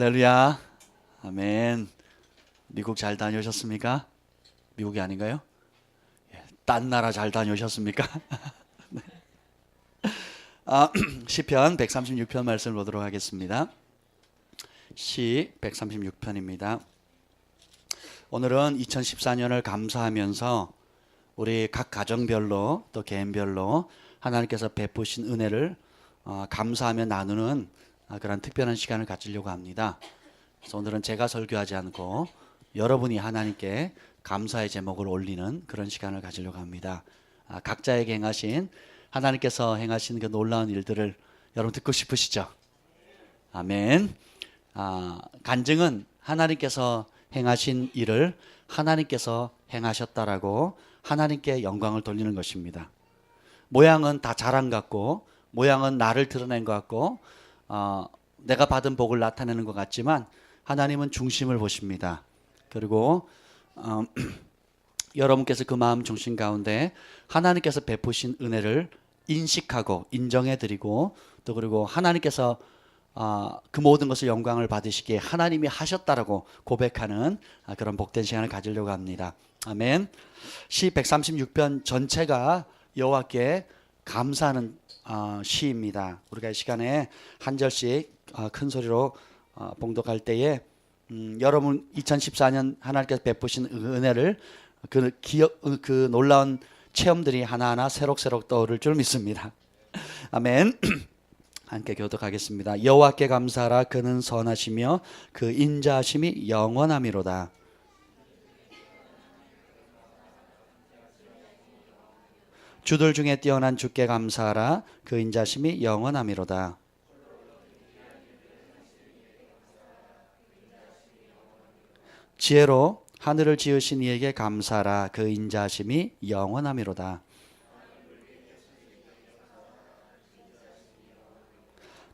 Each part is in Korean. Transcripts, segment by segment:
할렐루야. 아멘. 미국 잘 다녀오셨습니까? 미국이 아닌가요? 딴 나라 잘 다녀오셨습니까? 네. 시편 136편 말씀을 보도록 하겠습니다. 시 136편입니다. 오늘은 2014년을 감사하면서 우리 각 가정별로 또 개인별로 하나님께서 베푸신 은혜를 감사하며 나누는 그런 특별한 시간을 가지려고 합니다. 그래서 오늘은 제가 설교하지 않고 여러분이 하나님께 감사의 제목을 올리는 그런 시간을 가지려고 합니다. 각자에게 행하신 하나님께서 행하신 그 놀라운 일들을 여러분 듣고 싶으시죠? 아멘. 간증은 하나님께서 행하신 일을 하나님께서 행하셨다라고 하나님께 영광을 돌리는 것입니다. 모양은 다 자랑 같고 모양은 나를 드러낸 것 같고 내가 받은 복을 나타내는 것 같지만 하나님은 중심을 보십니다. 그리고 여러분께서 그 마음 중심 가운데 하나님께서 베푸신 은혜를 인식하고 인정해드리고 또 그리고 하나님께서 그 모든 것을 영광을 받으시기에 하나님이 하셨다라고 고백하는 그런 복된 시간을 가지려고 합니다. 아멘. 시 136편 전체가 여호와께 감사하는 시입니다. 우리가 이 시간에 한 절씩 큰 소리로 봉독할 때에 여러분 2014년 하나님께서 베푸신 은혜를 그 놀라운 체험들이 하나하나 새록새록 떠오를 줄 믿습니다. 아멘. 함께 교독하겠습니다. 여호와께 감사하라. 그는 선하시며 그 인자하심이 영원하미로다. 주들 중에 뛰어난 주께 감사하라. 그 인자심이 영원하미로다. 지혜로 하늘을 지으신 이에게 감사하라. 그 인자심이 영원하미로다.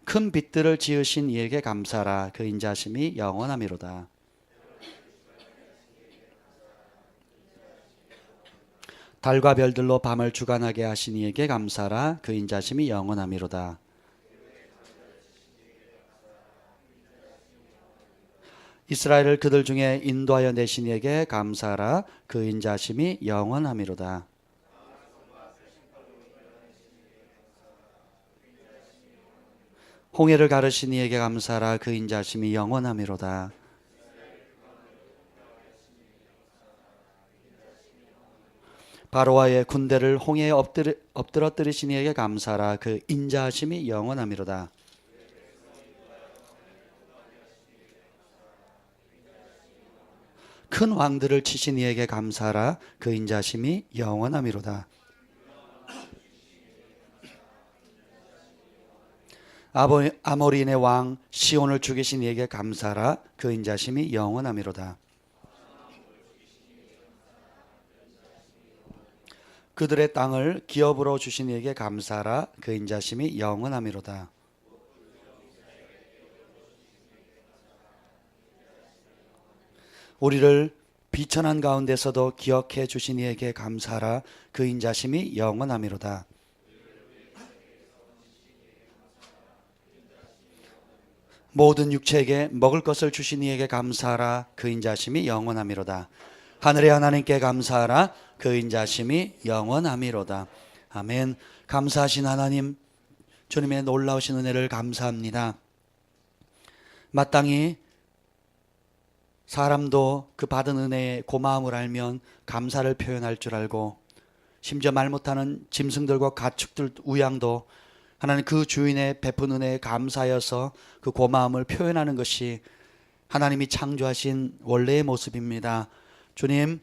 큰 빛들을 지으신 이에게 감사하라. 그 인자심이 영원하미로다. 달과 별들로 밤을 주관하게 하신 이에게 감사하라. 그 인자심이 영원하미로다. 이스라엘을 그들 중에 인도하여 내신 이에게 감사하라. 그 인자심이 영원하미로다. 홍해를 가르신 이에게 감사하라. 그 인자심이 영원하미로다. 바로와의 군대를 홍해에 엎드러뜨리신 이에게 감사하라. 그 인자하심이 영원하미로다. 큰 왕들을 치신 이에게 감사하라. 그 인자하심이 영원하미로다. 아모리인의 왕 시온을 죽이신 이에게 감사하라. 그 인자하심이 영원하미로다. 그들의 땅을 기업으로 주신 이에게 감사하라. 그 인자심이 영원하미로다. 우리를 비천한 가운데서도 기억해 주신 이에게 감사하라. 그 인자심이 영원하미로다. 모든 육체에게 먹을 것을 주신 이에게 감사하라. 그 인자심이 영원하미로다. 하늘의 하나님께 감사하라. 그 인자심이 영원하미로다. 아멘. 감사하신 하나님, 주님의 놀라우신 은혜를 감사합니다. 마땅히 사람도 그 받은 은혜의 고마움을 알면 감사를 표현할 줄 알고 심지어 말 못하는 짐승들과 가축들 우양도 하나님 그 주인의 베푼 은혜에 감사하여서 그 고마움을 표현하는 것이 하나님이 창조하신 원래의 모습입니다. 주님,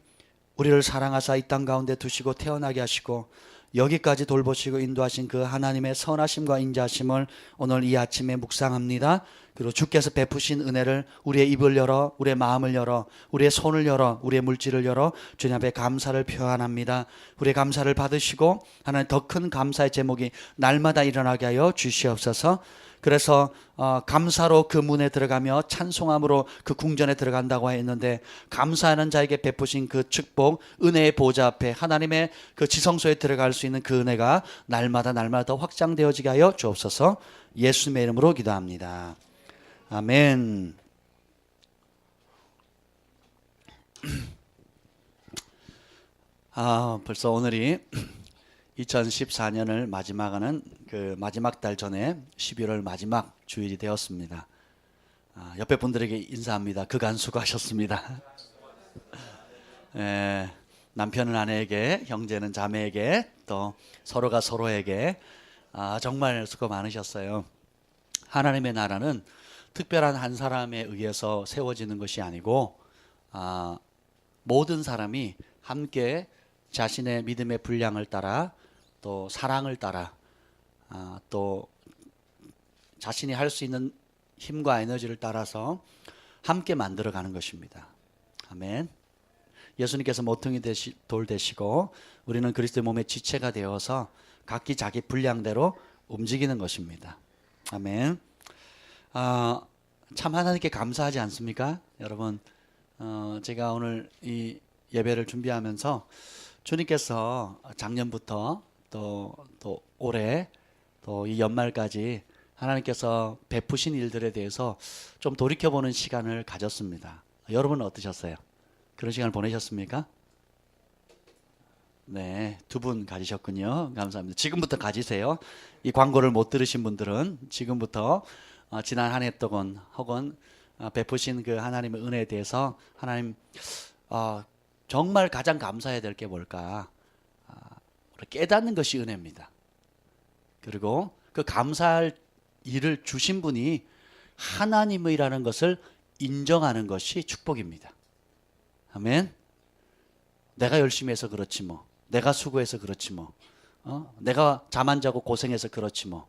우리를 사랑하사 이 땅 가운데 두시고 태어나게 하시고 여기까지 돌보시고 인도하신 그 하나님의 선하심과 인자하심을 오늘 이 아침에 묵상합니다. 그리고 주께서 베푸신 은혜를 우리의 입을 열어, 우리의 마음을 열어, 우리의 손을 열어, 우리의 물질을 열어 주님 앞에 감사를 표현합니다. 우리의 감사를 받으시고 하나님 더 큰 감사의 제목이 날마다 일어나게 하여 주시옵소서. 그래서 감사로 그 문에 들어가며 찬송함으로 그 궁전에 들어간다고 했는데 감사하는 자에게 베푸신 그 축복, 은혜의 보좌 앞에 하나님의 그 지성소에 들어갈 수 있는 그 은혜가 날마다 더 확장되어지게 하여 주옵소서. 예수님의 이름으로 기도합니다. 아멘. 벌써 오늘이 2014년을 마지막하는 그 마지막 달 전에 11월 마지막 주일이 되었습니다. 옆에 분들에게 인사합니다. 그간 수고하셨습니다. 남편은 아내에게, 형제는 자매에게, 또 서로가 서로에게 정말 수고 많으셨어요. 하나님의 나라는 특별한 한 사람에 의해서 세워지는 것이 아니고 모든 사람이 함께 자신의 믿음의 분량을 따라 또 사랑을 따라 또 자신이 할 수 있는 힘과 에너지를 따라서 함께 만들어가는 것입니다. 아멘. 예수님께서 모퉁이 돌 되시고 우리는 그리스도의 몸의 지체가 되어서 각기 자기 분량대로 움직이는 것입니다. 아멘. 참 하나님께 감사하지 않습니까? 여러분, 제가 오늘 이 예배를 준비하면서 주님께서 작년부터 또 올해 또 이 연말까지 하나님께서 베푸신 일들에 대해서 좀 돌이켜보는 시간을 가졌습니다. 여러분은 어떠셨어요? 그런 시간을 보내셨습니까? 네, 2분 가지셨군요. 감사합니다. 지금부터 가지세요. 이 광고를 못 들으신 분들은 지금부터 지난 한 해 동안 혹은 베푸신 그 하나님의 은혜에 대해서 하나님 정말 가장 감사해야 될 게 뭘까? 깨닫는 것이 은혜입니다. 그리고 그 감사할 일을 주신 분이 하나님이라는 것을 인정하는 것이 축복입니다. 아멘. 내가 열심히 해서 그렇지 뭐, 내가 수고해서 그렇지 뭐, 내가 잠 안 자고 고생해서 그렇지 뭐.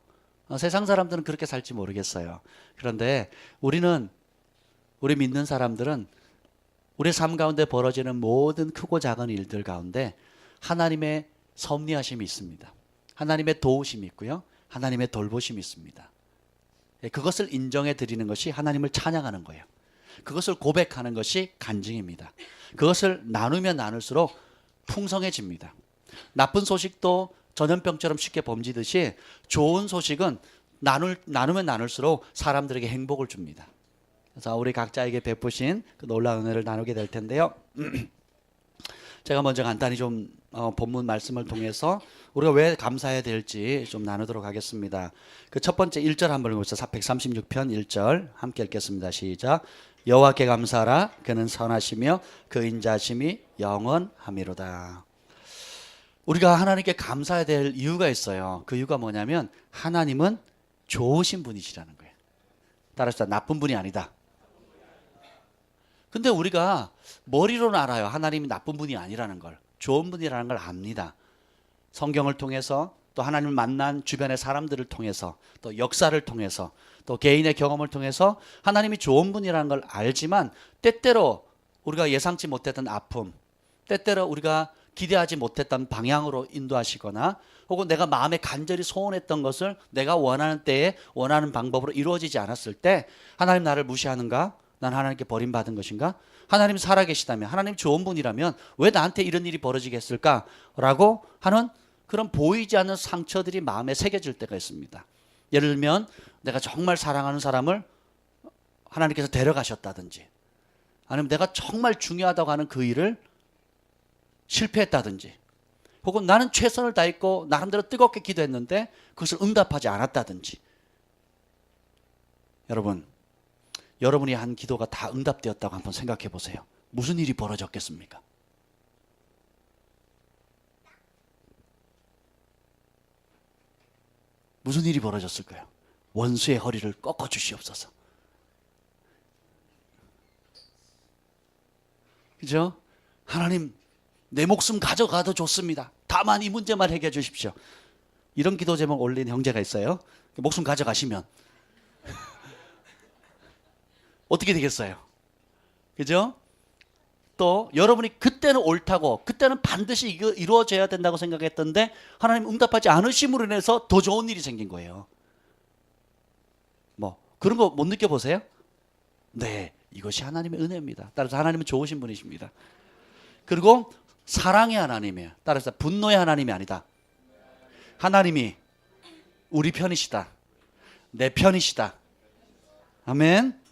세상 사람들은 그렇게 살지 모르겠어요. 그런데 우리 믿는 사람들은 우리 삶 가운데 벌어지는 모든 크고 작은 일들 가운데 하나님의 섭리하심이 있습니다. 하나님의 도우심이 있고요. 하나님의 돌보심이 있습니다. 그것을 인정해 드리는 것이 하나님을 찬양하는 거예요. 그것을 고백하는 것이 간증입니다. 그것을 나누면 나눌수록 풍성해집니다. 나쁜 소식도 전염병처럼 쉽게 번지듯이 좋은 소식은 나누면 나눌수록 사람들에게 행복을 줍니다. 그래서 우리 각자에게 베푸신 그 놀라운 은혜를 나누게 될 텐데요. 제가 먼저 간단히 좀 본문 말씀을 통해서 우리가 왜 감사해야 될지 좀 나누도록 하겠습니다. 그 첫 번째 1절 한번 읽어보세요. 136편 1절 함께 읽겠습니다. 시작. 여호와께 감사하라. 그는 선하시며 그 인자심이 영원하미로다. 우리가 하나님께 감사해야 될 이유가 있어요. 그 이유가 뭐냐면 하나님은 좋으신 분이시라는 거예요. 따라서 나쁜 분이 아니다. 근데 우리가 머리로는 알아요. 하나님이 나쁜 분이 아니라는 걸. 좋은 분이라는 걸 압니다. 성경을 통해서 또 하나님을 만난 주변의 사람들을 통해서 또 역사를 통해서 또 개인의 경험을 통해서 하나님이 좋은 분이라는 걸 알지만 때때로 우리가 예상치 못했던 아픔, 때때로 우리가 기대하지 못했던 방향으로 인도하시거나 혹은 내가 마음에 간절히 소원했던 것을 내가 원하는 때에 원하는 방법으로 이루어지지 않았을 때 하나님 나를 무시하는가? 난 하나님께 버림받은 것인가? 하나님 살아계시다면, 하나님 좋은 분이라면 왜 나한테 이런 일이 벌어지게 했을까? 라고 하는 그런 보이지 않는 상처들이 마음에 새겨질 때가 있습니다. 예를 들면 내가 정말 사랑하는 사람을 하나님께서 데려가셨다든지, 아니면 내가 정말 중요하다고 하는 그 일을 실패했다든지, 혹은 나는 최선을 다했고 나름대로 뜨겁게 기도했는데 그것을 응답하지 않았다든지. 여러분이 한 기도가 다 응답되었다고 한번 생각해 보세요. 무슨 일이 벌어졌겠습니까? 무슨 일이 벌어졌을까요? 원수의 허리를 꺾어 주시옵소서. 그죠? 하나님, 내 목숨 가져가도 좋습니다. 다만 이 문제만 해결해 주십시오. 이런 기도 제목 올린 형제가 있어요. 목숨 가져가시면 어떻게 되겠어요? 그죠? 또 여러분이 그때는 옳다고, 그때는 반드시 이거 이루어져야 된다고 생각했던데 하나님 응답하지 않으심으로 인해서 더 좋은 일이 생긴 거예요. 뭐 그런 거 못 느껴보세요? 네, 이것이 하나님의 은혜입니다. 따라서 하나님은 좋으신 분이십니다. 그리고 사랑의 하나님이에요. 따라서 분노의 하나님이 아니다. 하나님이 우리 편이시다. 내 편이시다. 아멘.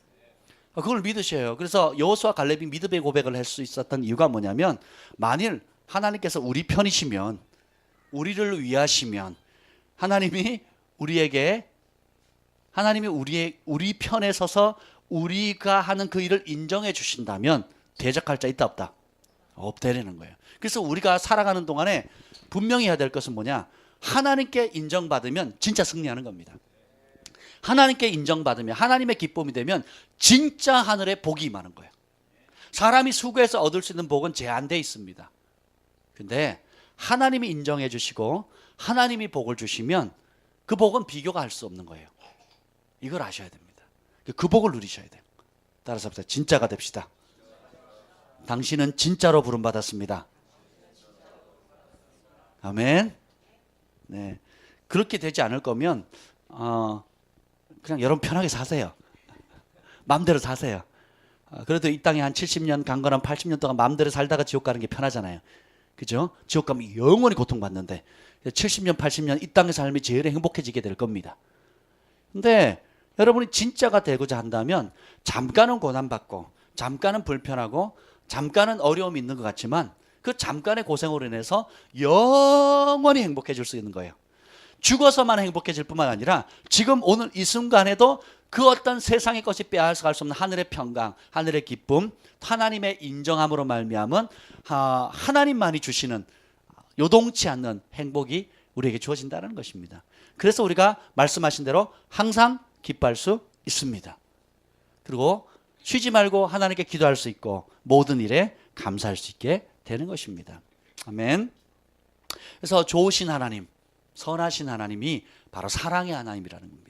그걸 믿으셔요. 그래서 여호수아 갈렙이 믿음의 고백을 할 수 있었던 이유가 뭐냐면 만일 하나님께서 우리 편이시면, 우리를 위하시면, 하나님이 우리 편에 서서 우리가 하는 그 일을 인정해 주신다면 대적할 자 있다 없다? 없다라는 거예요. 그래서 우리가 살아가는 동안에 분명히 해야 될 것은 뭐냐? 하나님께 인정받으면 진짜 승리하는 겁니다. 하나님께 인정받으면, 하나님의 기쁨이 되면 진짜 하늘에 복이 임하는 거예요. 사람이 수고해서 얻을 수 있는 복은 제한되어 있습니다. 근데 하나님이 인정해 주시고 하나님이 복을 주시면 그 복은 비교가 할 수 없는 거예요. 이걸 아셔야 됩니다. 그 복을 누리셔야 돼요. 따라서 합시다. 진짜가 됩시다. 당신은 진짜로 부름받았습니다. 아멘. 네. 그렇게 되지 않을 거면 그냥 여러분 편하게 사세요. 마음대로 사세요. 그래도 이 땅에 한 70년 간 거랑 80년 동안 마음대로 살다가 지옥 가는 게 편하잖아요. 그죠? 지옥 가면 영원히 고통받는데 70년 80년 이 땅의 삶이 제일 행복해지게 될 겁니다. 근데 여러분이 진짜가 되고자 한다면 잠깐은 고난받고 잠깐은 불편하고 잠깐은 어려움이 있는 것 같지만 그 잠깐의 고생으로 인해서 영원히 행복해질 수 있는 거예요. 죽어서만 행복해질 뿐만 아니라 지금 오늘 이 순간에도 그 어떤 세상의 것이 빼앗아갈 수 없는 하늘의 평강, 하늘의 기쁨, 하나님의 인정함으로 말미암은 하나님만이 주시는 요동치 않는 행복이 우리에게 주어진다는 것입니다. 그래서 우리가 말씀하신 대로 항상 기뻐할 수 있습니다. 그리고 쉬지 말고 하나님께 기도할 수 있고 모든 일에 감사할 수 있게 되는 것입니다. 아멘. 그래서 좋으신 하나님, 선하신 하나님이 바로 사랑의 하나님이라는 겁니다.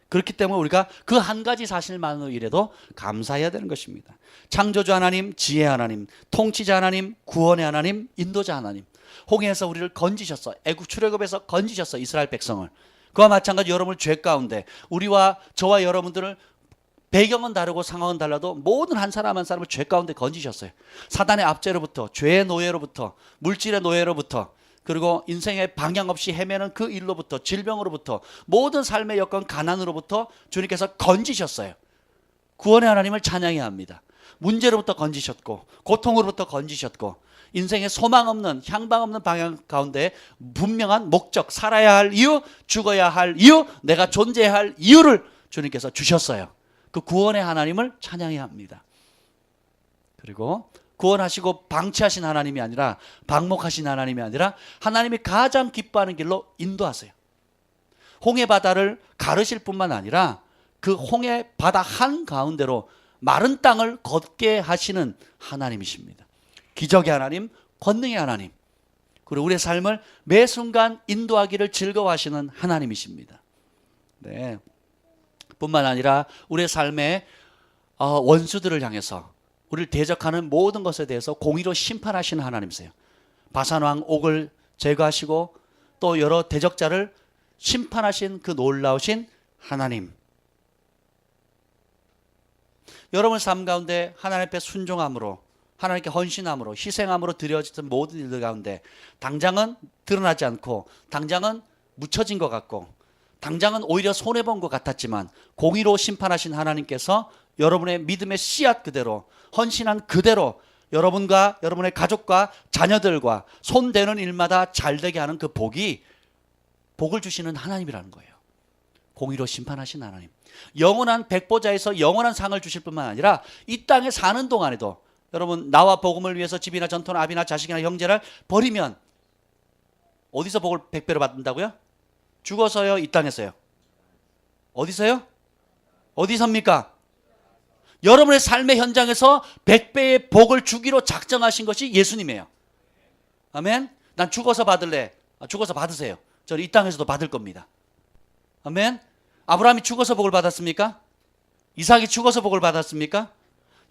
그렇기 때문에 우리가 그 한 가지 사실만으로 이래도 감사해야 되는 것입니다. 창조주 하나님, 지혜 하나님, 통치자 하나님, 구원의 하나님, 인도자 하나님. 홍해에서 우리를 건지셨어. 애국 출애굽에서 건지셨어. 이스라엘 백성을. 그와 마찬가지 여러분을 죄 가운데 우리와 저와 여러분들을 배경은 다르고 상황은 달라도 모든 한 사람 한 사람을 죄 가운데 건지셨어요. 사단의 압제로부터, 죄의 노예로부터, 물질의 노예로부터, 그리고 인생의 방향 없이 헤매는 그 일로부터, 질병으로부터, 모든 삶의 여건 가난으로부터 주님께서 건지셨어요. 구원의 하나님을 찬양해야 합니다. 문제로부터 건지셨고 고통으로부터 건지셨고 인생의 소망 없는, 향방 없는 방향 가운데 분명한 목적, 살아야 할 이유, 죽어야 할 이유, 내가 존재해야 할 이유를 주님께서 주셨어요. 그 구원의 하나님을 찬양해야 합니다. 그리고 구원하시고 방치하신 하나님이 아니라, 방목하신 하나님이 아니라 하나님이 가장 기뻐하는 길로 인도하세요. 홍해 바다를 가르실 뿐만 아니라 그 홍해 바다 한가운데로 마른 땅을 걷게 하시는 하나님이십니다. 기적의 하나님, 권능의 하나님, 그리고 우리의 삶을 매 순간 인도하기를 즐거워하시는 하나님이십니다. 네. 뿐만 아니라 우리의 삶의 원수들을 향해서 우리를 대적하는 모든 것에 대해서 공의로 심판하시는 하나님이세요. 바산왕 옥을 제거하시고 또 여러 대적자를 심판하신 그 놀라우신 하나님. 여러분의 삶 가운데 하나님 앞에 순종함으로, 하나님께 헌신함으로, 희생함으로 드려진 모든 일들 가운데 당장은 드러나지 않고 당장은 묻혀진 것 같고 당장은 오히려 손해본 것 같았지만 공의로 심판하신 하나님께서 여러분의 믿음의 씨앗 그대로, 헌신한 그대로 여러분과 여러분의 가족과 자녀들과 손대는 일마다 잘되게 하는 그 복을 주시는 하나님이라는 거예요. 공의로 심판하신 하나님. 영원한 백보자에서 영원한 상을 주실 뿐만 아니라 이 땅에 사는 동안에도 여러분, 나와 복음을 위해서 집이나 전토나 아비나 자식이나 형제를 버리면 어디서 복을 100배로 받는다고요? 죽어서요? 이 땅에서요? 어디서요? 어디섭니까? 여러분의 삶의 현장에서 100배의 복을 주기로 작정하신 것이 예수님이에요. 아멘? 난 죽어서 받을래. 죽어서 받으세요. 저는 이 땅에서도 받을 겁니다. 아멘? 아브라함이 죽어서 복을 받았습니까? 이삭이 죽어서 복을 받았습니까?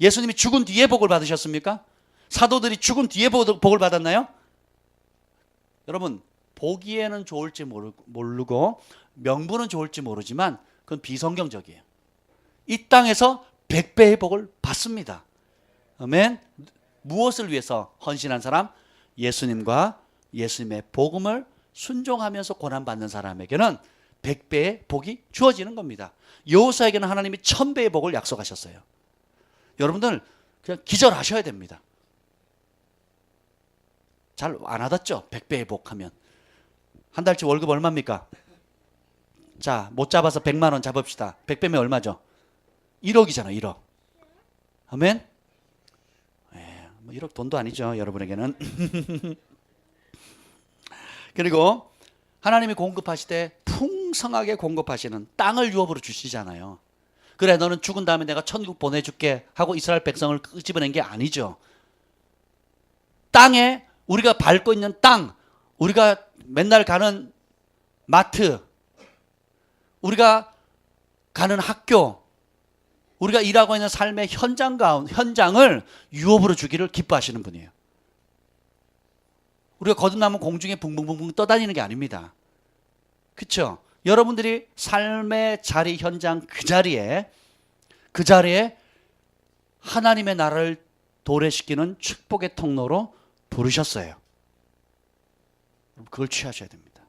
예수님이 죽은 뒤에 복을 받으셨습니까? 사도들이 죽은 뒤에 복을 받았나요? 여러분, 보기에는 좋을지 모르고 명분은 좋을지 모르지만 그건 비성경적이에요. 이 땅에서 100배의 복을 받습니다. 아멘. 무엇을 위해서 헌신한 사람? 예수님과 예수님의 복음을 순종하면서 고난받는 사람에게는 100배의 복이 주어지는 겁니다. 여호사에게는 하나님이 1000배의 복을 약속하셨어요. 여러분들 그냥 기절하셔야 됩니다. 잘 안 와닿죠? 100배 회복하면. 한 달치 월급 얼마입니까? 자, 못 잡아서 100만 원 잡읍시다. 100배면 얼마죠? 1억이잖아, 1억. 아멘? 뭐 1억 돈도 아니죠, 여러분에게는. 그리고 하나님이 공급하시되 풍성하게 공급하시는 땅을 유업으로 주시잖아요. 그래, 너는 죽은 다음에 내가 천국 보내줄게 하고 이스라엘 백성을 끄집어낸 게 아니죠. 땅에 우리가 밟고 있는 땅, 우리가 맨날 가는 마트, 우리가 가는 학교, 우리가 일하고 있는 삶의 현장을 유업으로 주기를 기뻐하시는 분이에요. 우리가 거듭나면 공중에 붕붕붕붕 떠다니는 게 아닙니다. 그렇죠? 여러분들이 삶의 자리, 현장 그 자리에 하나님의 나라를 도래시키는 축복의 통로로 부르셨어요. 그걸 취하셔야 됩니다.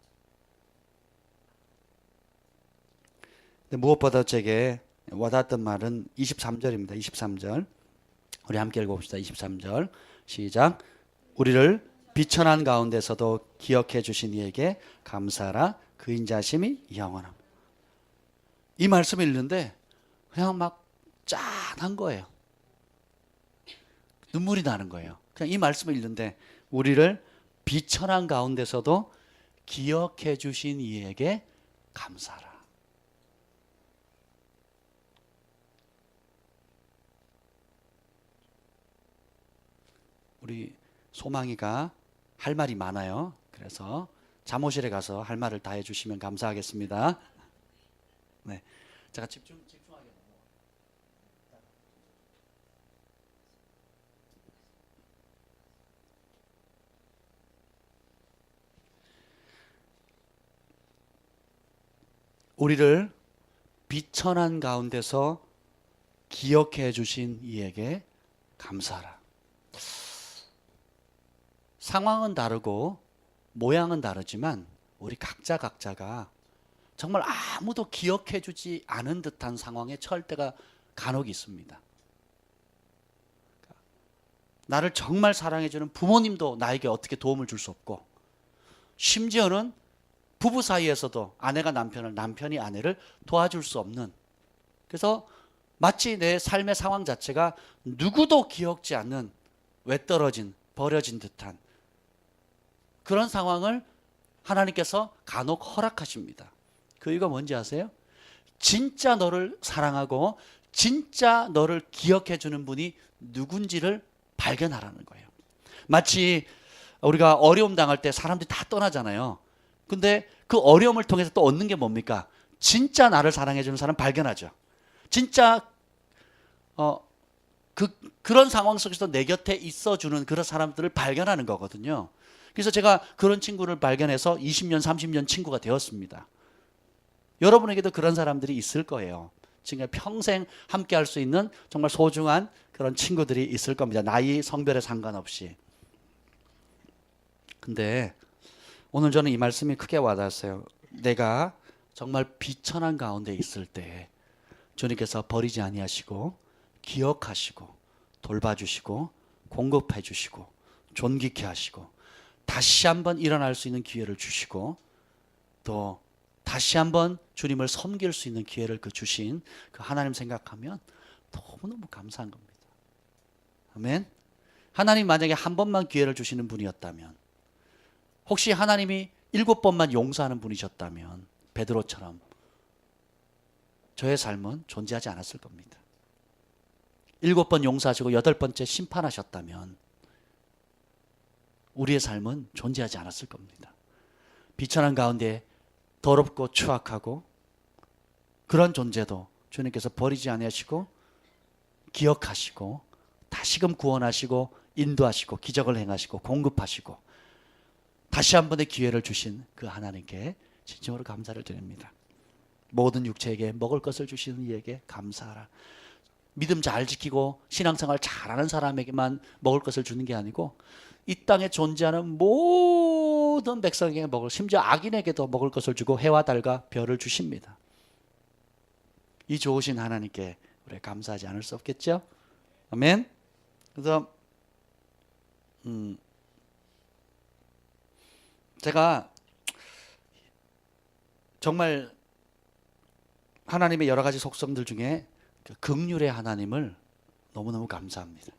근데 무엇보다 제게 와닿았던 말은 23절입니다. 23절. 우리 함께 읽어봅시다. 23절. 시작. 우리를 비천한 가운데서도 기억해 주신 이에게 감사하라. 그 인자심이 영원함. 이 말씀을 읽는데 그냥 막 짠한 거예요. 눈물이 나는 거예요. 그냥 이 말씀을 읽는데 우리를 비천한 가운데서도 기억해 주신 이에게 감사하라. 우리 소망이가 할 말이 많아요. 그래서 잠옷실에 가서 할 말을 다 해주시면 감사하겠습니다. 네, 제가 집중하게. 우리를 비천한 가운데서 기억해 주신 이에게 감사하라. 상황은 다르고 모양은 다르지만 우리 각자가 정말 아무도 기억해 주지 않은 듯한 상황에 처할 때가 간혹 있습니다. 나를 정말 사랑해 주는 부모님도 나에게 어떻게 도움을 줄 수 없고, 심지어는 부부 사이에서도 아내가 남편을, 남편이 아내를 도와줄 수 없는, 그래서 마치 내 삶의 상황 자체가 누구도 기억지 않는 외떨어진, 버려진 듯한 그런 상황을 하나님께서 간혹 허락하십니다. 그 이유가 뭔지 아세요? 진짜 너를 사랑하고 진짜 너를 기억해 주는 분이 누군지를 발견하라는 거예요. 마치 우리가 어려움 당할 때 사람들이 다 떠나잖아요. 근데 그 어려움을 통해서 또 얻는 게 뭡니까? 진짜 나를 사랑해 주는 사람 발견하죠. 진짜 그런 상황 속에서 내 곁에 있어주는 그런 사람들을 발견하는 거거든요. 그래서 제가 그런 친구를 발견해서 20년, 30년 친구가 되었습니다. 여러분에게도 그런 사람들이 있을 거예요. 지금 평생 함께 할 수 있는 정말 소중한 그런 친구들이 있을 겁니다. 나이, 성별에 상관없이. 근데 오늘 저는 이 말씀이 크게 와닿았어요. 내가 정말 비천한 가운데 있을 때 주님께서 버리지 아니하시고 기억하시고 돌봐주시고 공급해 주시고 존귀케 하시고 다시 한번 일어날 수 있는 기회를 주시고 또 다시 한번 주님을 섬길 수 있는 기회를 주신 그 하나님 생각하면 너무너무 감사한 겁니다. 아멘. 하나님 만약에 한 번만 기회를 주시는 분이었다면, 혹시 하나님이 7번만 용서하는 분이셨다면 베드로처럼 저의 삶은 존재하지 않았을 겁니다. 7번 용서하시고 8번째 심판하셨다면 우리의 삶은 존재하지 않았을 겁니다. 비천한 가운데 더럽고 추악하고 그런 존재도 주님께서 버리지 아니하시고 기억하시고 다시금 구원하시고 인도하시고 기적을 행하시고 공급하시고 다시 한 번의 기회를 주신 그 하나님께 진정으로 감사를 드립니다. 모든 육체에게 먹을 것을 주시는 이에게 감사하라. 믿음 잘 지키고 신앙생활 잘하는 사람에게만 먹을 것을 주는 게 아니고 이 땅에 존재하는 모든 백성에게 심지어 악인에게도 먹을 것을 주고 해와 달과 별을 주십니다. 이 좋으신 하나님께 우리 감사하지 않을 수 없겠죠? 아멘. 그래서 제가 정말 하나님의 여러 가지 속성들 중에 그 긍휼의 하나님을 너무너무 감사합니다.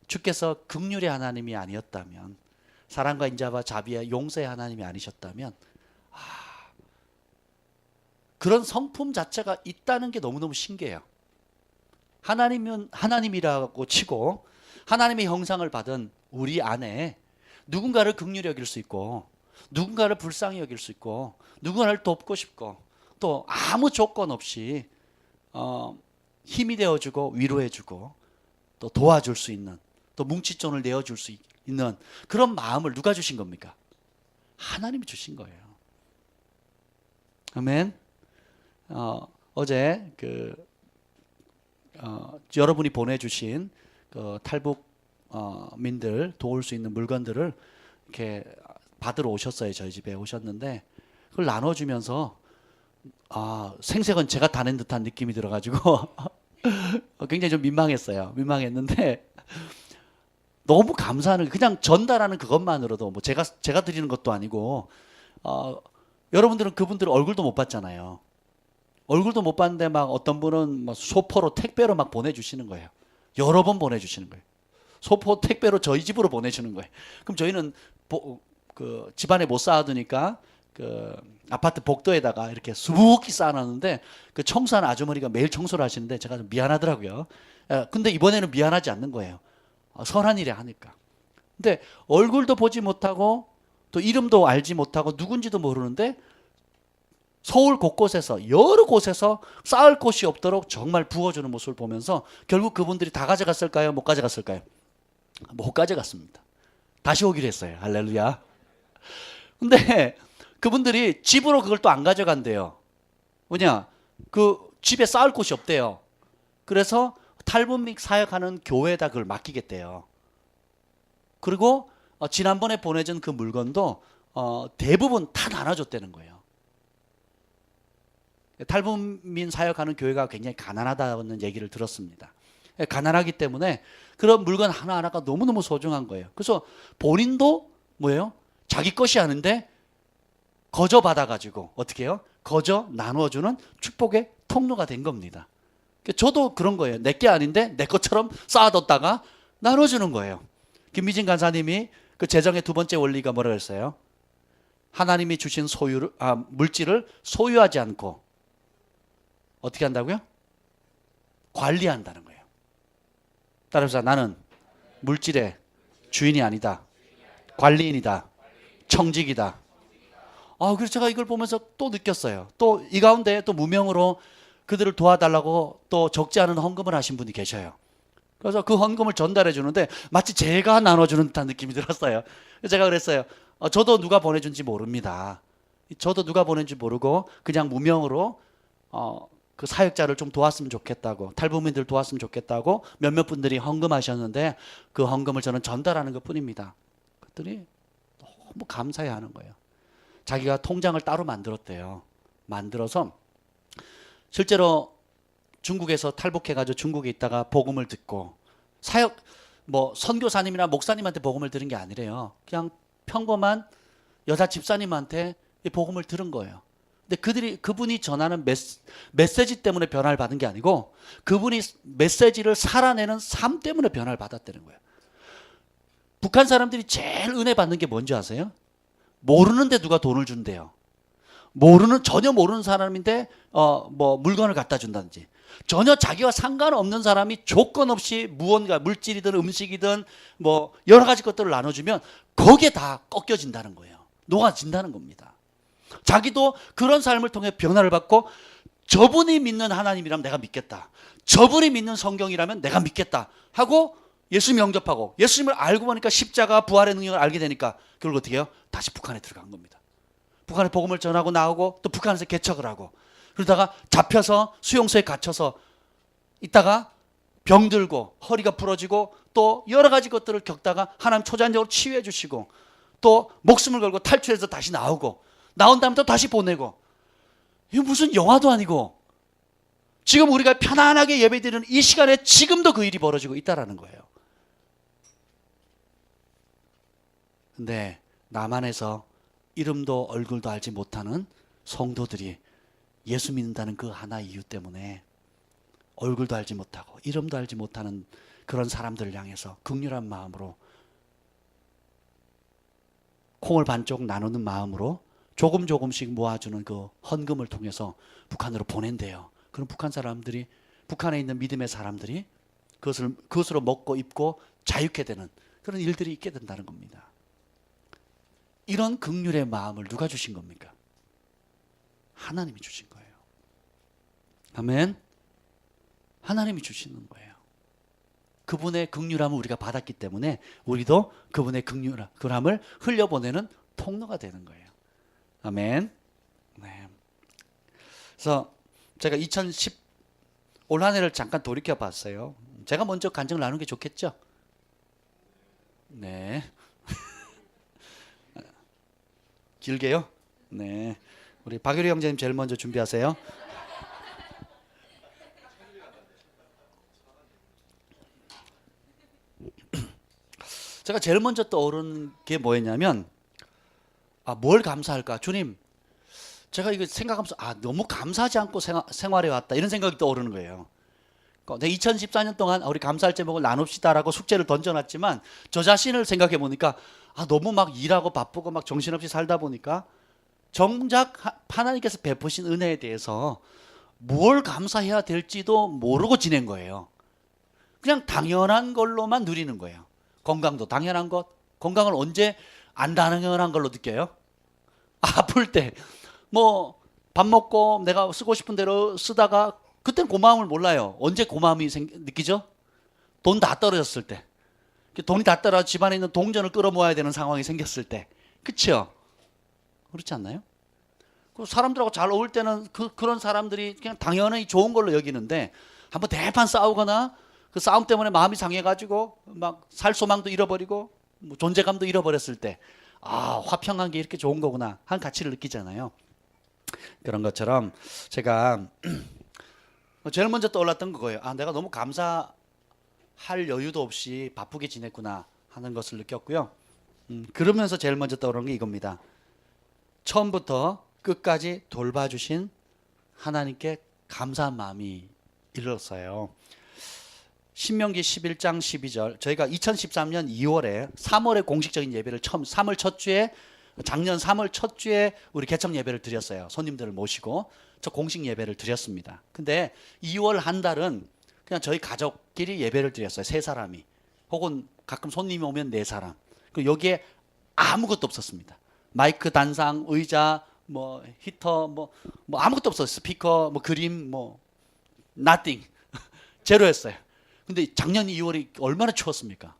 주께서 긍휼의 하나님이 아니었다면, 사랑과 인자와 자비와 용서의 하나님이 아니셨다면, 그런 성품 자체가 있다는 게 너무너무 신기해요. 하나님은 하나님이라고 치고 하나님의 형상을 받은 우리 안에 누군가를 긍휼히 여길 수 있고, 누군가를 불쌍히 여길 수 있고, 누군가를 돕고 싶고, 또 아무 조건 없이 힘이 되어주고 위로해주고 또 도와줄 수 있는, 또 뭉칫돈을 내어줄 수 있는 그런 마음을 누가 주신 겁니까? 하나님이 주신 거예요. 아멘. 어제 여러분이 보내주신 그 탈북민들 도울 수 있는 물건들을 이렇게 받으러 오셨어요. 저희 집에 오셨는데 그걸 나눠주면서 생색은 제가 다 낸 듯한 느낌이 들어가지고 굉장히 좀 민망했는데 너무 감사하는, 그냥 전달하는 그것만으로도 뭐 제가 드리는 것도 아니고 여러분들은 그분들 얼굴도 못 봤잖아요. 얼굴도 못 봤는데 막 어떤 분은 막 소포로 택배로 막 보내주시는 거예요. 여러 번 보내주시는 거예요. 소포 택배로 저희 집으로 보내주는 거예요. 그럼 저희는 그 집안에 못 쌓아두니까 그 아파트 복도에다가 이렇게 수북히 쌓아놨는데 그 청소하는 아주머니가 매일 청소를 하시는데 제가 좀 미안하더라고요. 근데 이번에는 미안하지 않는 거예요. 선한 일에 하니까. 근데 얼굴도 보지 못하고 또 이름도 알지 못하고 누군지도 모르는데 서울 곳곳에서 여러 곳에서 쌓을 곳이 없도록 정말 부어주는 모습을 보면서 결국 그분들이 다 가져갔을까요? 못 가져갔을까요? 못 가져갔습니다. 다시 오기로 했어요. 할렐루야. 근데 그분들이 집으로 그걸 또 안 가져간대요. 뭐냐? 그 집에 쌓을 곳이 없대요. 그래서 탈북민 사역하는 교회에다 그걸 맡기겠대요. 그리고 지난번에 보내준 그 물건도 대부분 다 나눠줬다는 거예요. 탈북민 사역하는 교회가 굉장히 가난하다는 얘기를 들었습니다. 가난하기 때문에 그런 물건 하나하나가 너무너무 소중한 거예요. 그래서 본인도 뭐예요? 자기 것이 아닌데 거저 받아가지고 어떻게 해요? 거저 나누어주는 축복의 통로가 된 겁니다. 저도 그런 거예요. 내 게 아닌데 내 것처럼 쌓아뒀다가 나눠주는 거예요. 김미진 간사님이 그 재정의 두 번째 원리가 뭐라고 했어요? 하나님이 주신 물질을 소유하지 않고 어떻게 한다고요? 관리한다는 거예요. 따라서 나는 물질의 주인이 아니다. 관리인이다. 청직이다. 그래서 제가 이걸 보면서 또 느꼈어요. 또 이 가운데 또 무명으로 그들을 도와달라고 또 적지 않은 헌금을 하신 분이 계셔요. 그래서 그 헌금을 전달해 주는데 마치 제가 나눠주는 듯한 느낌이 들었어요. 제가 그랬어요. 저도 누가 보내준지 모릅니다. 저도 누가 보낸지 모르고 그냥 무명으로 그 사역자를 좀 도왔으면 좋겠다고, 탈북민들 도왔으면 좋겠다고 몇몇 분들이 헌금하셨는데 그 헌금을 저는 전달하는 것 뿐입니다. 그랬더니 너무 감사해하는 거예요. 자기가 통장을 따로 만들었대요. 만들어서 실제로 중국에서 탈북해가지고 중국에 있다가 복음을 듣고 선교사님이나 목사님한테 복음을 들은 게 아니래요. 그냥 평범한 여자 집사님한테 이 복음을 들은 거예요. 근데 그분이 전하는 메시지 때문에 변화를 받은 게 아니고 그분이 메시지를 살아내는 삶 때문에 변화를 받았다는 거예요. 북한 사람들이 제일 은혜 받는 게 뭔지 아세요? 모르는데 누가 돈을 준대요. 전혀 모르는 사람인데 물건을 갖다 준다든지, 전혀 자기와 상관없는 사람이 조건 없이 무언가 물질이든 음식이든 여러 가지 것들을 나눠주면 거기에 다 꺾여진다는 거예요. 녹아진다는 겁니다. 자기도 그런 삶을 통해 변화를 받고 저분이 믿는 하나님이라면 내가 믿겠다. 저분이 믿는 성경이라면 내가 믿겠다 하고 예수님 영접하고 예수님을 알고 보니까 십자가 부활의 능력을 알게 되니까 결국 어떻게 해요? 다시 북한에 들어간 겁니다. 북한에 복음을 전하고 나오고 또 북한에서 개척을 하고 그러다가 잡혀서 수용소에 갇혀서 있다가 병들고 허리가 부러지고 또 여러 가지 것들을 겪다가 하나님 초자연적으로 치유해 주시고 또 목숨을 걸고 탈출해서 다시 나오고 나온 다음에 또 다시 보내고, 이거 무슨 영화도 아니고 지금 우리가 편안하게 예배드리는 이 시간에 지금도 그 일이 벌어지고 있다라는 거예요. 근데 남한에서 이름도 얼굴도 알지 못하는 성도들이 예수 믿는다는 그 하나 이유 때문에 얼굴도 알지 못하고 이름도 알지 못하는 그런 사람들을 향해서 긍휼한 마음으로, 콩을 반쪽 나누는 마음으로 조금씩 모아주는 그 헌금을 통해서 북한으로 보낸대요. 그럼 북한 사람들이, 북한에 있는 믿음의 사람들이 그것으로 먹고 입고 자유케 되는 그런 일들이 있게 된다는 겁니다. 이런 긍휼의 마음을 누가 주신 겁니까? 하나님이 주신 거예요. 아멘. 하나님이 주시는 거예요. 그분의 긍휼함을 우리가 받았기 때문에 우리도 그분의 긍휼함을 흘려보내는 통로가 되는 거예요. 아멘. 네. 그래서 제가 올 한 해를 잠깐 돌이켜 봤어요. 제가 먼저 간증을 나누는 게 좋겠죠? 네. 길게요? 네. 우리 박유리 형제님 제일 먼저 준비하세요. 제가 제일 먼저 떠오른 게 뭐였냐면, 뭘 감사할까? 주님, 제가 이거 생각하면서 너무 감사하지 않고 생활해 왔다, 이런 생각이 떠오르는 거예요. 내가 2014년 동안 우리 감사할 제목을 나눕시다라고 숙제를 던져놨지만 저 자신을 생각해 보니까 너무 막 일하고 바쁘고 막 정신없이 살다 보니까 정작 하나님께서 베푸신 은혜에 대해서 뭘 감사해야 될지도 모르고 지낸 거예요. 그냥 당연한 걸로만 누리는 거예요. 건강도 당연한 것. 건강을 언제 안 당연한 걸로 느껴요? 아플 때 뭐 밥 먹고 내가 쓰고 싶은 대로 쓰다가 그땐 고마움을 몰라요. 언제 고마움이 느끼죠? 돈 다 떨어졌을 때. 돈이 다 떨어져 집안에 있는 동전을 끌어모아야 되는 상황이 생겼을 때. 그렇죠? 그렇지 않나요? 사람들하고 잘 어울 때는 그런 사람들이 그냥 당연히 좋은 걸로 여기는데, 한번 대판 싸우거나 그 싸움 때문에 마음이 상해가지고 막 살 소망도 잃어버리고 뭐 존재감도 잃어버렸을 때, 화평한 게 이렇게 좋은 거구나 한 가치를 느끼잖아요. 그런 것처럼 제가 제일 먼저 떠올랐던 거예요. 내가 너무 감사할 여유도 없이 바쁘게 지냈구나 하는 것을 느꼈고요. 그러면서 제일 먼저 떠오르는 게 이겁니다. 처음부터 끝까지 돌봐주신 하나님께 감사한 마음이 일렀어요. 신명기 11장 12절, 저희가 2013년 2월에 3월에 공식적인 예배를 작년 3월 첫 주에 우리 개척 예배를 드렸어요. 손님들을 모시고 저 공식 예배를 드렸습니다. 근데 2월 한 달은 그냥 저희 가족끼리 예배를 드렸어요. 3사람이, 혹은 가끔 손님이 오면 4사람. 그리고 여기에 아무것도 없었습니다. 마이크 단상, 의자, 뭐 히터, 뭐 아무것도 없었어요. 스피커, 뭐 그림, 뭐 nothing. 제로였어요. 근데 작년 2월이 얼마나 추웠습니까?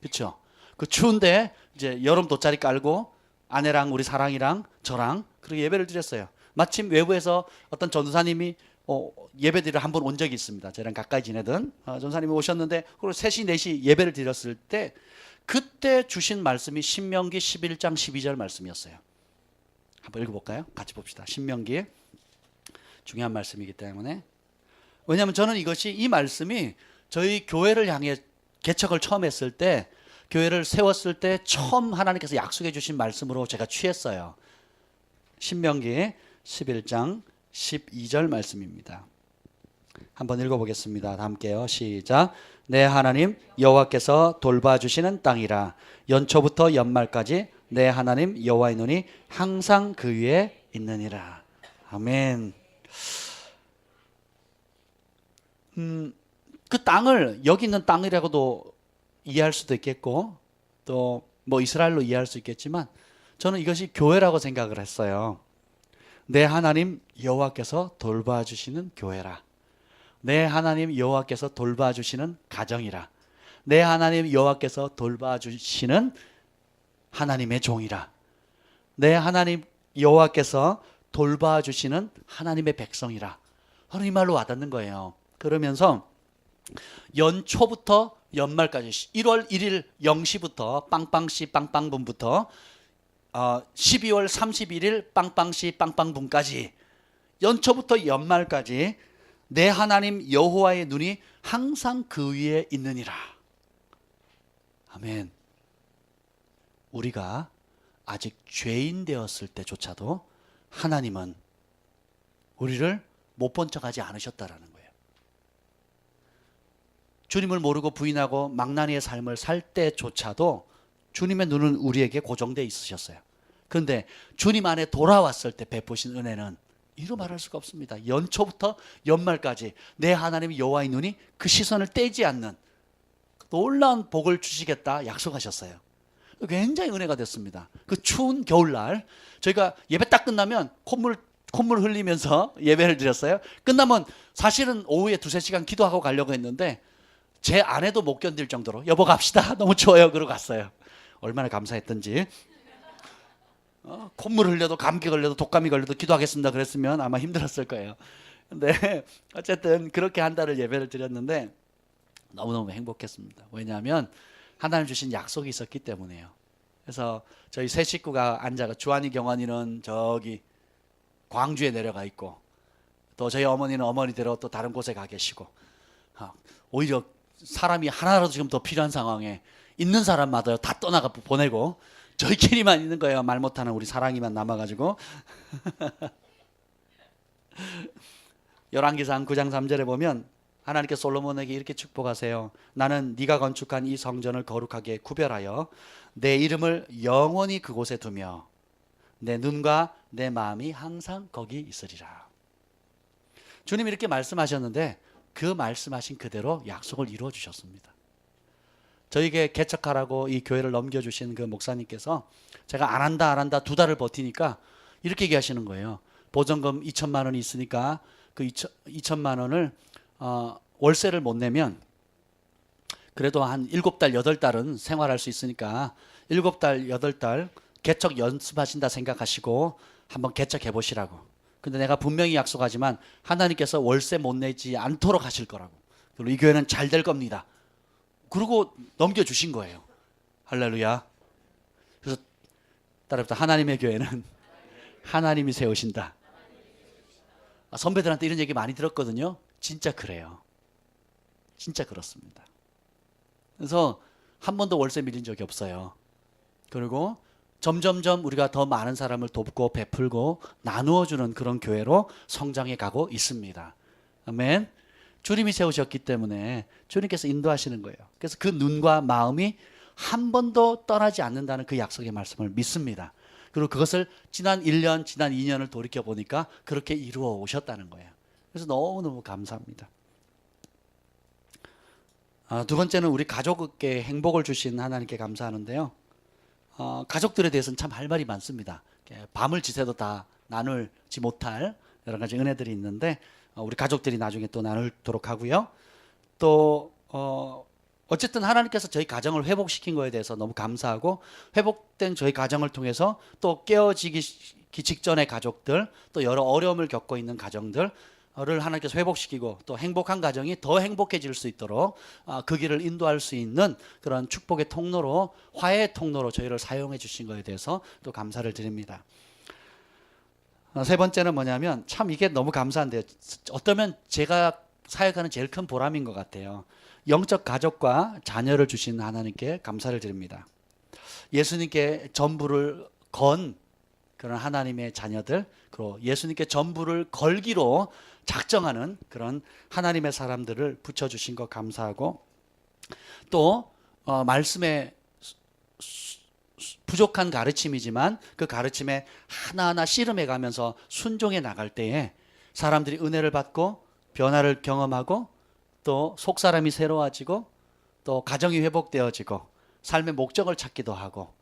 그렇죠? 그 추운데 이제 여름 돗자리 깔고 아내랑 우리 사랑이랑 저랑 그렇게 예배를 드렸어요. 마침 외부에서 어떤 전도사님이 예배드리러 한 번 온 적이 있습니다. 저랑 가까이 지내던 전도사님이 오셨는데, 그리고 3시 4시 예배를 드렸을 때 그때 주신 말씀이 신명기 11장 12절 말씀이었어요. 한번 읽어볼까요? 같이 봅시다. 신명기, 중요한 말씀이기 때문에. 왜냐하면 저는 이 말씀이 저희 교회를 향해 개척을 처음 했을 때, 교회를 세웠을 때 처음 하나님께서 약속해 주신 말씀으로 제가 취했어요. 신명기 11장 12절 말씀입니다. 한번 읽어보겠습니다. 함께요. 시작. 내 하나님 여호와께서 돌봐주시는 땅이라. 연초부터 연말까지 내 하나님 여호와의 눈이 항상 그 위에 있느니라. 아멘. 그 땅을 여기 있는 땅이라고도 이해할 수도 있겠고, 또 뭐 이스라엘로 이해할 수 있겠지만, 저는 이것이 교회라고 생각을 했어요. 내 하나님 여호와께서 돌봐주시는 교회라. 내 하나님 여호와께서 돌봐주시는 가정이라. 내 하나님 여호와께서 돌봐주시는 하나님의 종이라. 내 하나님 여호와께서 돌봐주시는 하나님의 백성이라. 저는 이 말로 와닿는 거예요. 그러면서 연초부터 연말까지 1월 1일 0시부터 빵빵시 빵빵분부터 12월 31일 빵빵시 빵빵분까지, 연초부터 연말까지 내 하나님 여호와의 눈이 항상 그 위에 있느니라. 아멘. 우리가 아직 죄인 되었을 때조차도 하나님은 우리를 못 본 척하지 않으셨다라는 거예요. 주님을 모르고 부인하고 망나니의 삶을 살 때조차도 주님의 눈은 우리에게 고정되어 있으셨어요. 그런데 주님 안에 돌아왔을 때 베푸신 은혜는 이루 말할 수가 없습니다. 연초부터 연말까지 내 하나님 여호와의 눈이 그 시선을 떼지 않는 놀라운 복을 주시겠다 약속하셨어요. 굉장히 은혜가 됐습니다. 그 추운 겨울날 저희가 예배 딱 끝나면 콧물 흘리면서 예배를 드렸어요. 끝나면 사실은 오후에 2-3시간 기도하고 가려고 했는데 제 아내도 못 견딜 정도로 여보 갑시다 너무 추워요 그러고 갔어요. 얼마나 감사했던지. 콧물 흘려도 감기 걸려도 독감이 걸려도 기도하겠습니다 그랬으면 아마 힘들었을 거예요. 근데 어쨌든 그렇게 한 달을 예배를 드렸는데 너무너무 행복했습니다. 왜냐하면 하나님 주신 약속이 있었기 때문에요. 그래서 저희 세 식구가 앉아가 주한이 경환이는 저기 광주에 내려가 있고 또 저희 어머니는 어머니대로 또 다른 곳에 가 계시고 오히려 사람이 하나라도 지금 더 필요한 상황에 있는 사람마다 다 떠나가 보내고 저희끼리만 있는 거예요. 말 못하는 우리 사랑이만 남아가지고. 열왕기상 9장 3절에 보면 하나님께 솔로몬에게 이렇게 축복하세요. 나는 네가 건축한 이 성전을 거룩하게 구별하여 내 이름을 영원히 그곳에 두며 내 눈과 내 마음이 항상 거기 있으리라. 주님이 이렇게 말씀하셨는데 그 말씀하신 그대로 약속을 이루어 주셨습니다. 저에게 개척하라고 이 교회를 넘겨주신 그 목사님께서 제가 안 한다 2달을 버티니까 이렇게 얘기하시는 거예요. 보증금 2천만 원이 있으니까 그 2천만 원을 월세를 못 내면 그래도 한 7달 8달은 생활할 수 있으니까 7달 8달 개척 연습하신다 생각하시고 한번 개척해 보시라고. 근데 내가 분명히 약속하지만 하나님께서 월세 못 내지 않도록 하실 거라고. 그리고 이 교회는 잘 될 겁니다. 그러고 넘겨주신 거예요. 할렐루야. 그래서 따라붙어 하나님의 교회는 하나님이 세우신다. 선배들한테 이런 얘기 많이 들었거든요. 진짜 그래요. 진짜 그렇습니다. 그래서 한 번도 월세 밀린 적이 없어요. 그리고 점점점 우리가 더 많은 사람을 돕고 베풀고 나누어주는 그런 교회로 성장해 가고 있습니다. 아멘. 주님이 세우셨기 때문에 주님께서 인도하시는 거예요. 그래서 그 눈과 마음이 한 번도 떠나지 않는다는 그 약속의 말씀을 믿습니다. 그리고 그것을 지난 1년, 지난 2년을 돌이켜 보니까 그렇게 이루어 오셨다는 거예요. 그래서 너무너무 감사합니다. 두 번째는 우리 가족에게 행복을 주신 하나님께 감사하는데요. 가족들에 대해서는 참 할 말이 많습니다. 밤을 지새도 다 나누지 못할 여러 가지 은혜들이 있는데 우리 가족들이 나중에 또 나누도록 하고요. 또 어쨌든 하나님께서 저희 가정을 회복시킨 거에 대해서 너무 감사하고 회복된 저희 가정을 통해서 또 깨어지기 직전의 가족들 또 여러 어려움을 겪고 있는 가정들을 하나님께서 회복시키고 또 행복한 가정이 더 행복해질 수 있도록 그 길을 인도할 수 있는 그런 축복의 통로로 화해의 통로로 저희를 사용해 주신 것에 대해서 또 감사를 드립니다. 세 번째는 뭐냐면 참 이게 너무 감사한데요. 어쩌면 제가 사역하는 제일 큰 보람인 것 같아요. 영적 가족과 자녀를 주신 하나님께 감사를 드립니다. 예수님께 전부를 건 그런 하나님의 자녀들, 그리고 예수님께 전부를 걸기로 작정하는 그런 하나님의 사람들을 붙여주신 것 감사하고 또 말씀에 부족한 가르침이지만 그 가르침에 하나하나 씨름해 가면서 순종해 나갈 때에 사람들이 은혜를 받고 변화를 경험하고 또 속사람이 새로워지고 또 가정이 회복되어지고 삶의 목적을 찾기도 하고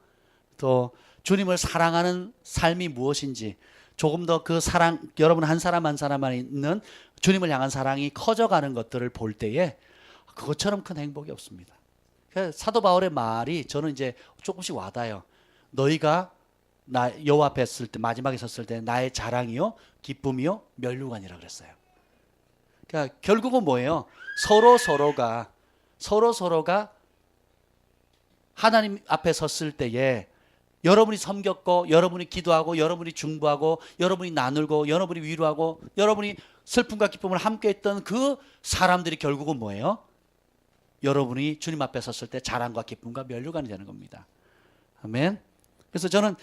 또 주님을 사랑하는 삶이 무엇인지 조금 더 그 사랑, 여러분 한 사람 한 사람 안에 있는 주님을 향한 사랑이 커져가는 것들을 볼 때에 그것처럼 큰 행복이 없습니다. 사도 바울의 말이 저는 이제 조금씩 와닿아요. 너희가 나 여호와 앞에 섰을 때 마지막에 섰을 때 나의 자랑이요 기쁨이요 면류관이라 그랬어요. 그러니까 결국은 뭐예요? 서로가 하나님 앞에 섰을 때에 여러분이 섬겼고 여러분이 기도하고 여러분이 중보하고 여러분이 나누고 여러분이 위로하고 여러분이 슬픔과 기쁨을 함께 했던 그 사람들이 결국은 뭐예요? 여러분이 주님 앞에 섰을 때 자랑과 기쁨과 면류관이 되는 겁니다. 아멘. 그래서 저는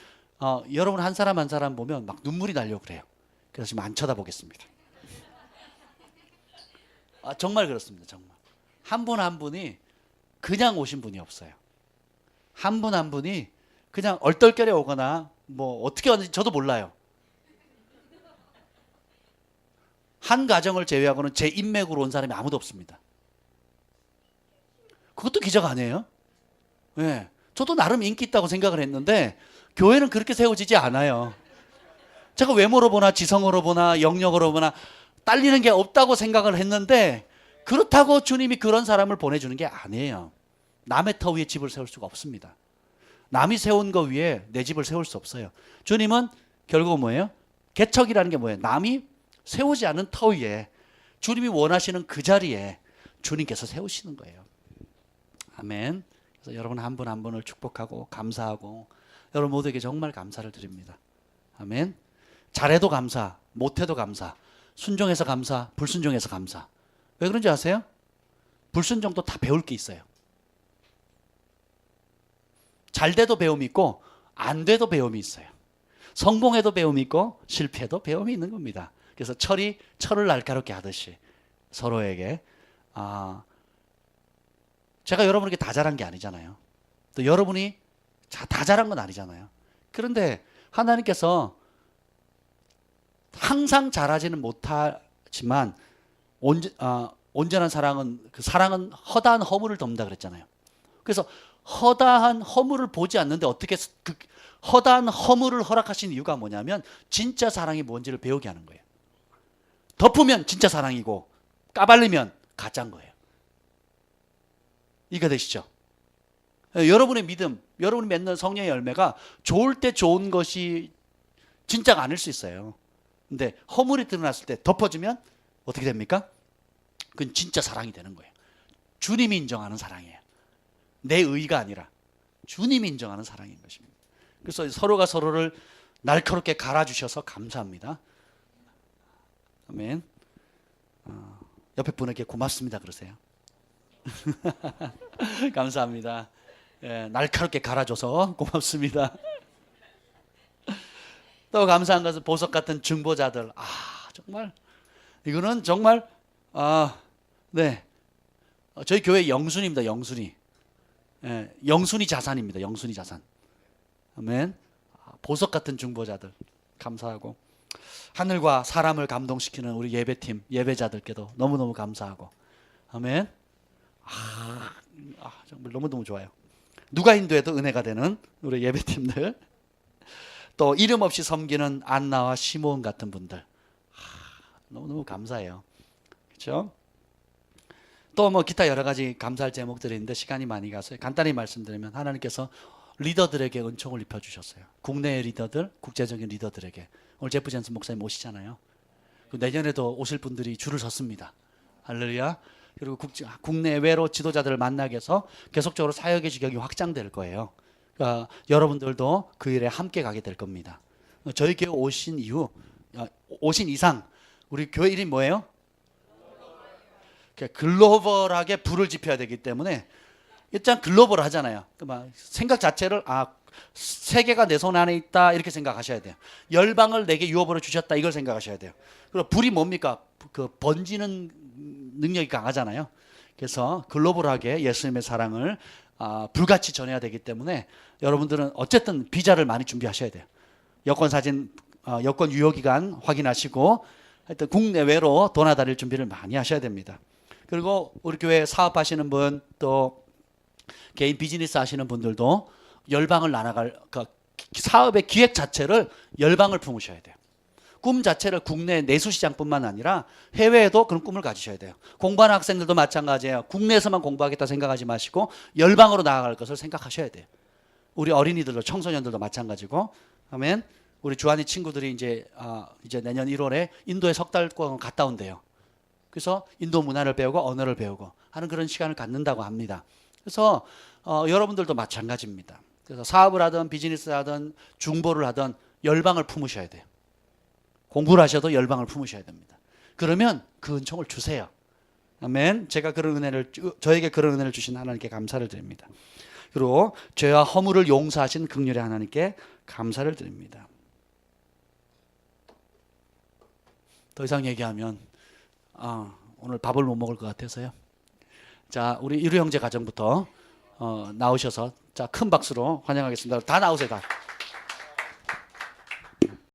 여러분 한 사람 한 사람 보면 막 눈물이 나려고 그래요. 그래서 지금 안 쳐다보겠습니다. 정말 그렇습니다. 정말 한 분 한 분이 그냥 오신 분이 없어요. 한 분 한 분이 그냥 얼떨결에 오거나 뭐 어떻게 왔는지 저도 몰라요. 한 가정을 제외하고는 제 인맥으로 온 사람이 아무도 없습니다. 그것도 기적 아니에요? 네. 저도 나름 인기 있다고 생각을 했는데 교회는 그렇게 세워지지 않아요. 제가 외모로 보나 지성으로 보나 영역으로 보나 딸리는 게 없다고 생각을 했는데 그렇다고 주님이 그런 사람을 보내주는 게 아니에요. 남의 터 위에 집을 세울 수가 없습니다. 남이 세운 거 위에 내 집을 세울 수 없어요. 주님은 결국 뭐예요? 개척이라는 게 뭐예요? 남이 세우지 않은 터 위에 주님이 원하시는 그 자리에 주님께서 세우시는 거예요. 아멘. 그래서 여러분 한 분 한 분을 축복하고 감사하고 여러분 모두에게 정말 감사를 드립니다. 아멘. 잘해도 감사, 못해도 감사, 순종해서 감사, 불순종해서 감사. 왜 그런지 아세요? 불순종도 다 배울 게 있어요. 잘 돼도 배움이 있고 안 돼도 배움이 있어요. 성공해도 배움이 있고 실패해도 배움이 있는 겁니다. 그래서 철이 철을 날카롭게 하듯이 서로에게 제가 여러분에게 다 잘한 게 아니잖아요. 또 여러분이 다 잘한 건 아니잖아요. 그런데 하나님께서 항상 잘하지는 못하지만 온전한 사랑은 그 사랑은 허다한 허물을 덮는다 그랬잖아요. 그래서 허다한 허물을 보지 않는데 어떻게 그 허다한 허물을 허락하신 이유가 뭐냐면 진짜 사랑이 뭔지를 배우게 하는 거예요. 덮으면 진짜 사랑이고 까발리면 가짜인 거예요. 이해가 되시죠? 여러분의 믿음, 여러분이 맺는 성령의 열매가 좋을 때 좋은 것이 진짜가 아닐 수 있어요. 근데 허물이 드러났을 때 덮어주면 어떻게 됩니까? 그건 진짜 사랑이 되는 거예요. 주님이 인정하는 사랑이에요. 내 의가 아니라 주님이 인정하는 사랑인 것입니다. 그래서 서로가 서로를 날카롭게 갈아주셔서 감사합니다. 아멘. 옆에 분에게 고맙습니다 그러세요. 감사합니다. 예, 날카롭게 갈아줘서 고맙습니다. 또 감사한 것은 보석 같은 중보자들. 정말 이거는 정말 네, 저희 교회 영순입니다. 영순이. 예, 영순이 자산입니다. 영순이 자산. 아멘. 보석 같은 중보자들 감사하고 하늘과 사람을 감동시키는 우리 예배팀 예배자들께도 너무너무 감사하고 아멘. 정말 너무너무 좋아요. 누가 인도해도 은혜가 되는 우리 예배팀들, 또 이름 없이 섬기는 안나와 시몬 같은 분들 너무너무 감사해요. 그렇죠? 또 뭐 기타 여러 가지 감사할 제목들이 있는데 시간이 많이 가서 간단히 말씀드리면 하나님께서 리더들에게 은총을 입혀주셨어요. 국내의 리더들, 국제적인 리더들에게. 오늘 제프 젠슨 목사님 오시잖아요. 내년에도 오실 분들이 줄을 섰습니다. 할렐루야. 그리고 국내외로 지도자들을 만나게 해서 계속적으로 사역의 지경이 확장될 거예요. 그러니까 여러분들도 그 일에 함께 가게 될 겁니다. 저희 교회 오신 이상 우리 교회 이름이 뭐예요? 글로벌하게 불을 지펴야 되기 때문에 일단 글로벌 하잖아요. 생각 자체를 세계가 내 손 안에 있다 이렇게 생각하셔야 돼요. 열방을 내게 유업으로 주셨다 이걸 생각하셔야 돼요. 그리고 불이 뭡니까? 그 번지는 능력이 강하잖아요. 그래서 글로벌하게 예수님의 사랑을 불같이 전해야 되기 때문에 여러분들은 어쨌든 비자를 많이 준비하셔야 돼요. 여권 사진, 여권 유효기간 확인하시고 하여튼 국내외로 도나다닐 준비를 많이 하셔야 됩니다. 그리고 우리 교회 사업하시는 분, 또 개인 비즈니스 하시는 분들도 열방을 나눠갈 사업의 기획 자체를 열방을 품으셔야 돼요. 꿈 자체를 국내 내수시장뿐만 아니라 해외에도 그런 꿈을 가지셔야 돼요. 공부하는 학생들도 마찬가지예요. 국내에서만 공부하겠다 생각하지 마시고 열방으로 나아갈 것을 생각하셔야 돼요. 우리 어린이들도 청소년들도 마찬가지고. 아멘. 우리 주한이 친구들이 이제 내년 1월에 인도에 석 달간 갔다 온대요. 그래서 인도 문화를 배우고 언어를 배우고 하는 그런 시간을 갖는다고 합니다. 그래서 여러분들도 마찬가지입니다. 그래서 사업을 하든 비즈니스를 하든 중보를 하든 열방을 품으셔야 돼요. 공부를 하셔도 열방을 품으셔야 됩니다. 그러면 그 은총을 주세요. 아멘. 제가 저에게 그런 은혜를 주신 하나님께 감사를 드립니다. 그리고 죄와 허물을 용서하신 긍휼의 하나님께 감사를 드립니다. 더 이상 얘기하면 오늘 밥을 못 먹을 것 같아서요. 자, 우리 이루 형제 가정부터 나오셔서 자, 큰 박수로 환영하겠습니다. 다 나오세요, 다.